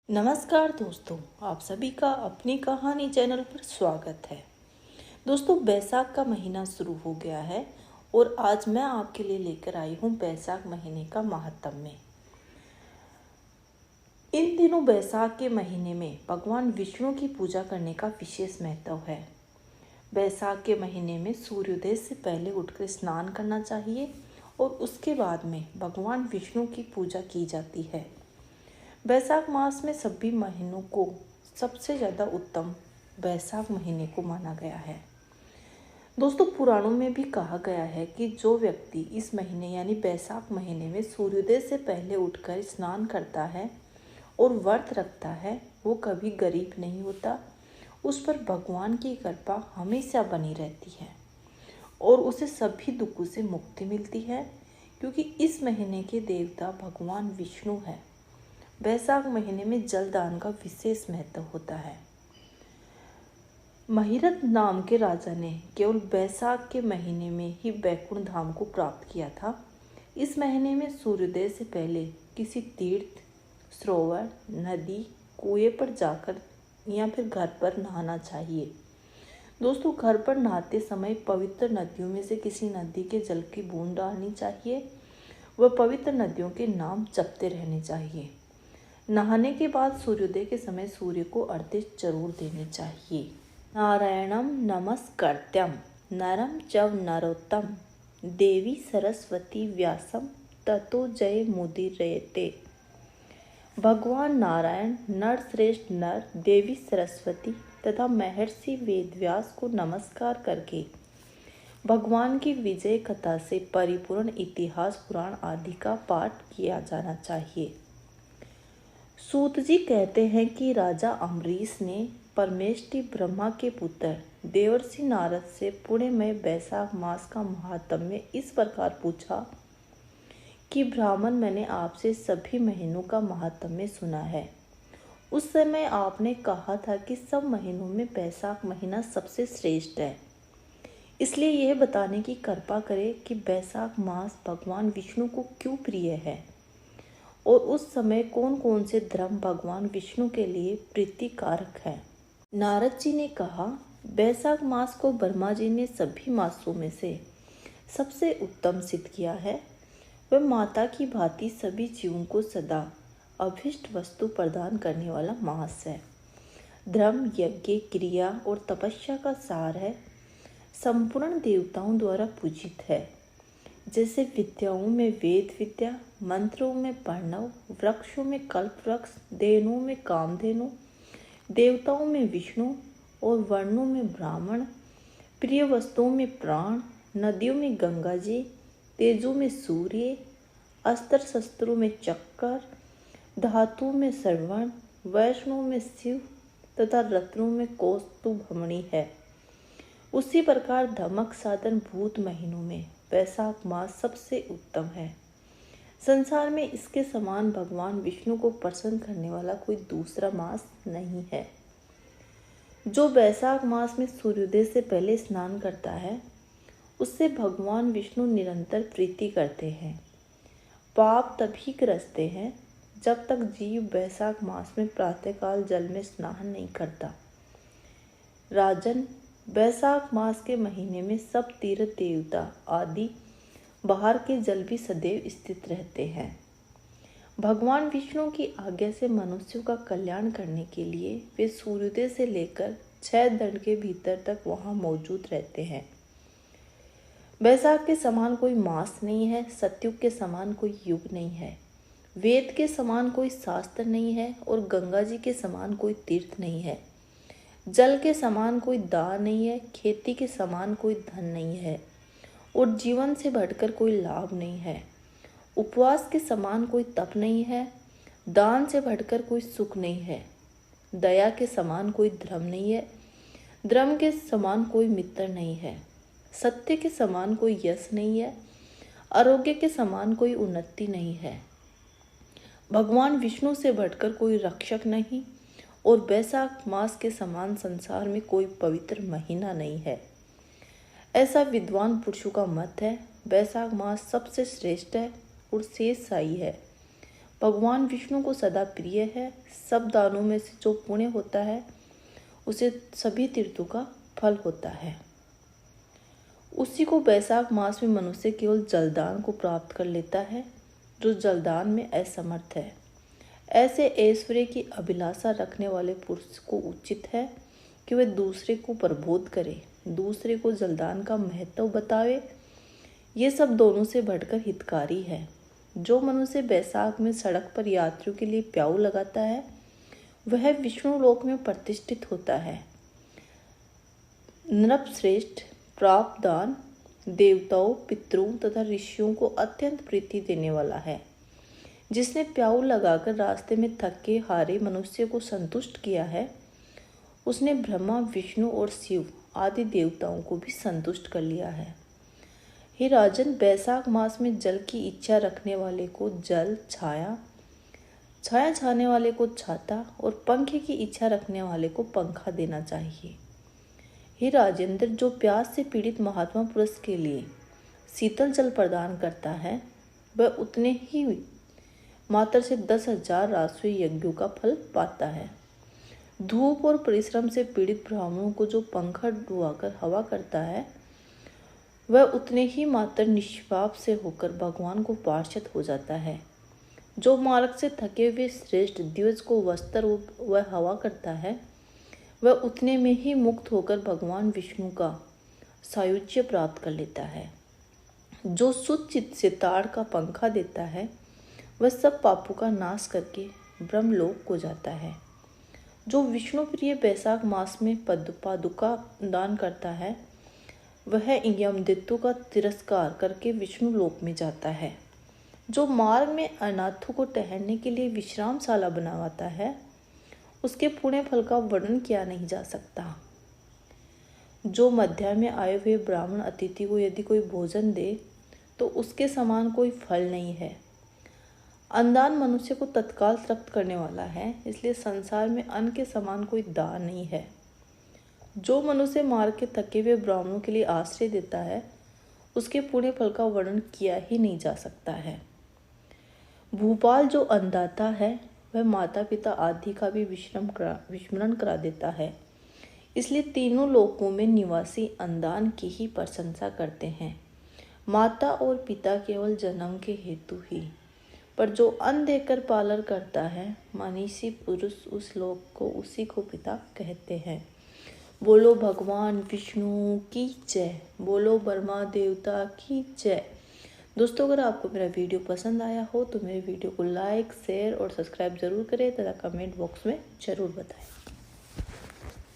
नमस्कार दोस्तों, आप सभी का अपनी कहानी चैनल पर स्वागत है। दोस्तों, बैसाख का महीना शुरू हो गया है और आज मैं आपके लिए लेकर आई हूँ बैसाख महीने का महात्म्य। इन दिनों बैसाख के महीने में भगवान विष्णु की पूजा करने का विशेष महत्व है। बैसाख के महीने में सूर्योदय से पहले उठकर स्नान करना चाहिए और उसके बाद में भगवान विष्णु की पूजा की जाती है। बैसाख मास में सभी महीनों को सबसे ज़्यादा उत्तम बैसाख महीने को माना गया है। दोस्तों, पुराणों में भी कहा गया है कि जो व्यक्ति इस महीने यानी बैसाख महीने में सूर्योदय से पहले उठकर स्नान करता है और व्रत रखता है, वो कभी गरीब नहीं होता। उस पर भगवान की कृपा हमेशा बनी रहती है और उसे सभी दुखों से मुक्ति मिलती है, क्योंकि इस महीने के देवता भगवान विष्णु है। बैसाख महीने में जलदान का विशेष महत्व होता है। महिरथ नाम के राजा ने केवल बैसाख के महीने में ही बैकुंठ धाम को प्राप्त किया था। इस महीने में सूर्योदय से पहले किसी तीर्थ, सरोवर, नदी, कुएं पर जाकर या फिर घर पर नहाना चाहिए। दोस्तों, घर पर नहाते समय पवित्र नदियों में से किसी नदी के जल की बूंद डालनी चाहिए व पवित्र नदियों के नाम जपते रहने चाहिए। नहाने के बाद सूर्योदय के समय सूर्य को अर्घ्य जरूर देनी चाहिए। नारायणम नमस्कृत्यं नरं चैव नरोत्तमं देवी सरस्वती व्यासं ततो जय मुदीरयते। भगवान नारायण, नर श्रेष्ठ नर, देवी सरस्वती तथा महर्षि वेदव्यास को नमस्कार करके भगवान की विजय कथा से परिपूर्ण इतिहास, पुराण आदि का पाठ किया जाना चाहिए। सूत जी कहते हैं कि राजा अम्बरीश ने परमेष्टि ब्रह्मा के पुत्र देवर्षि नारद से पुणे में बैसाख मास का महात्म्य इस प्रकार पूछा कि ब्राह्मण, मैंने आपसे सभी महीनों का महात्म्य सुना है। उस समय आपने कहा था कि सब महीनों में बैसाख महीना सबसे श्रेष्ठ है, इसलिए यह बताने की कृपा करें कि बैसाख मास भगवान विष्णु को क्यों प्रिय है और उस समय कौन कौन से धर्म भगवान विष्णु के लिए प्रीतिकारक है। नारद जी ने कहा, बैसाख मास को ब्रह्मा जी ने सभी मासों में से सबसे उत्तम सिद्ध किया है। वह माता की भांति सभी जीवों को सदा अभिष्ट वस्तु प्रदान करने वाला मास है। धर्म, यज्ञ, क्रिया और तपस्या का सार है। संपूर्ण देवताओं द्वारा पूजित है। जैसे विद्याओं में वेद विद्या, मंत्रों में प्रणव, वृक्षों में कल्प वृक्ष, धेनुओं में कामधेनु, देवताओं में विष्णु और वर्णों में ब्राह्मण, प्रिय वस्तुओं में प्राण, नदियों में गंगा जी, तेजों में सूर्य, अस्त्र शस्त्रों में चक्कर, धातुओं में श्रवण, वैष्णव में शिव तथा रत्नों में कौस्तुभमणि है। उसी प्रकार धमक साधन भूत महीनों में बैसाख मास सबसे उत्तम है। संसार में इसके समान भगवान विष्णु को प्रसन्न करने वाला कोई दूसरा मास नहीं है। जो बैसाख मास में सूर्योदय से पहले स्नान करता है, उससे भगवान विष्णु निरंतर प्रीति करते हैं। पाप तभी ग्रसते हैं जब तक जीव बैसाख मास में प्रातःकाल जल में स्नान नहीं करता। राजन, बैसाख मास के महीने में सब तीर्थ देवता आदि बाहर के जल भी सदैव स्थित रहते हैं। भगवान विष्णु की आज्ञा से मनुष्यों का कल्याण करने के लिए वे सूर्योदय से लेकर 6 दंड के भीतर तक वहां मौजूद रहते हैं। बैसाख के समान कोई मास नहीं है, सतयुग के समान कोई युग नहीं है, वेद के समान कोई शास्त्र नहीं है और गंगा जी के समान कोई तीर्थ नहीं है। जल के समान कोई दान नहीं है, खेती के समान कोई धन नहीं है और जीवन से बढ़कर कोई लाभ नहीं है। उपवास के समान कोई तप नहीं है, दान से बढ़कर कोई सुख नहीं है। दया के समान कोई धर्म नहीं है, धर्म के समान कोई मित्र नहीं है। सत्य के समान कोई यश नहीं है, आरोग्य के समान कोई उन्नति नहीं है। भगवान विष्णु से बढ़कर कोई रक्षक नहीं और बैसाख मास के समान संसार में कोई पवित्र महीना नहीं है, ऐसा विद्वान पुरुषों का मत है। बैसाख मास सबसे श्रेष्ठ है और शेष शाही है। भगवान विष्णु को सदा प्रिय है। सब दानों में से जो पुण्य होता है उसे सभी तीर्थों का फल होता है। उसी को वैशाख मास में मनुष्य केवल जलदान को प्राप्त कर लेता है जो जलदान में असमर्थ है। ऐसे ऐश्वर्य की अभिलाषा रखने वाले पुरुष को उचित है कि वह दूसरे को प्रबोध करे, दूसरे को जलदान का महत्व बतावे। ये सब दोनों से बढ़कर हितकारी है। जो मनुष्य वैशाख में सड़क पर यात्रियों के लिए प्याऊ लगाता है वह विष्णु लोक में प्रतिष्ठित होता है। नृपश्रेष्ठ प्राप्त दान देवताओं, पितरों तथा ऋषियों को अत्यंत प्रीति देने वाला है। जिसने प्याऊ लगाकर रास्ते में थके हारे मनुष्य को संतुष्ट किया है उसने ब्रह्मा, विष्णु और शिव आदि देवताओं को भी संतुष्ट कर लिया है। हे राजन, वैशाख मास में जल की इच्छा रखने वाले को जल, छाया छाने वाले को छाता और पंख की इच्छा रखने वाले को पंखा देना चाहिए। हे राजेंद्र, जो प्यास से पीड़ित महात्मा पुरुष के लिए शीतल जल प्रदान करता है वह उतने ही मात्र से 10,000 राजस्व यज्ञों का फल पाता है। धूप और परिश्रम से पीड़ित ब्राह्मणों को जो पंखा डुबाकर हवा करता है वह उतने ही मात्र निष्पाप से होकर भगवान को पार्षद हो जाता है। जो मार्ग से थके हुए श्रेष्ठ दिवस को वस्त्र व हवा करता है वह उतने में ही मुक्त होकर भगवान विष्णु का सायुज्य प्राप्त कर लेता है। जो शुद्ध चित्त से ताड़ का पंखा देता है वह सब पापों का नाश करके ब्रह्मलोक को जाता है। जो विष्णु प्रिय वैशाख मास में पादुका दान करता है वह यमदित्यों का तिरस्कार करके विष्णु लोक में जाता है। जो मार्ग में अनाथों को ठहरने के लिए विश्रामशाला बनवाता है उसके पुण्य फल का वर्णन किया नहीं जा सकता। जो मध्याह्न में आए हुए ब्राह्मण अतिथि को यदि कोई भोजन दे तो उसके समान कोई फल नहीं है। अन्नदान मनुष्य को तत्काल तृप्त करने वाला है, इसलिए संसार में अन्न के समान कोई दान नहीं है। जो मनुष्य मार्ग के थके हुए ब्राह्मणों के लिए आश्रय देता है उसके पुण्य फल का वर्णन किया ही नहीं जा सकता है। भूपाल जो अन्नदाता है वह माता पिता आदि का भी विस्मरण करा देता है। इसलिए तीनों लोकों में निवासी अन्नदान की ही प्रशंसा करते हैं। माता और पिता केवल जन्म के हेतु ही, पर जो अन्न देकर पालन करता है मनीषी पुरुष उस लोक को उसी को पिता कहते हैं। बोलो भगवान विष्णु की जय, बोलो ब्रह्मा देवता की जय। दोस्तों, अगर आपको मेरा वीडियो पसंद आया हो तो मेरे वीडियो को लाइक, शेयर और सब्सक्राइब जरूर करें तथा कमेंट बॉक्स में जरूर बताएं।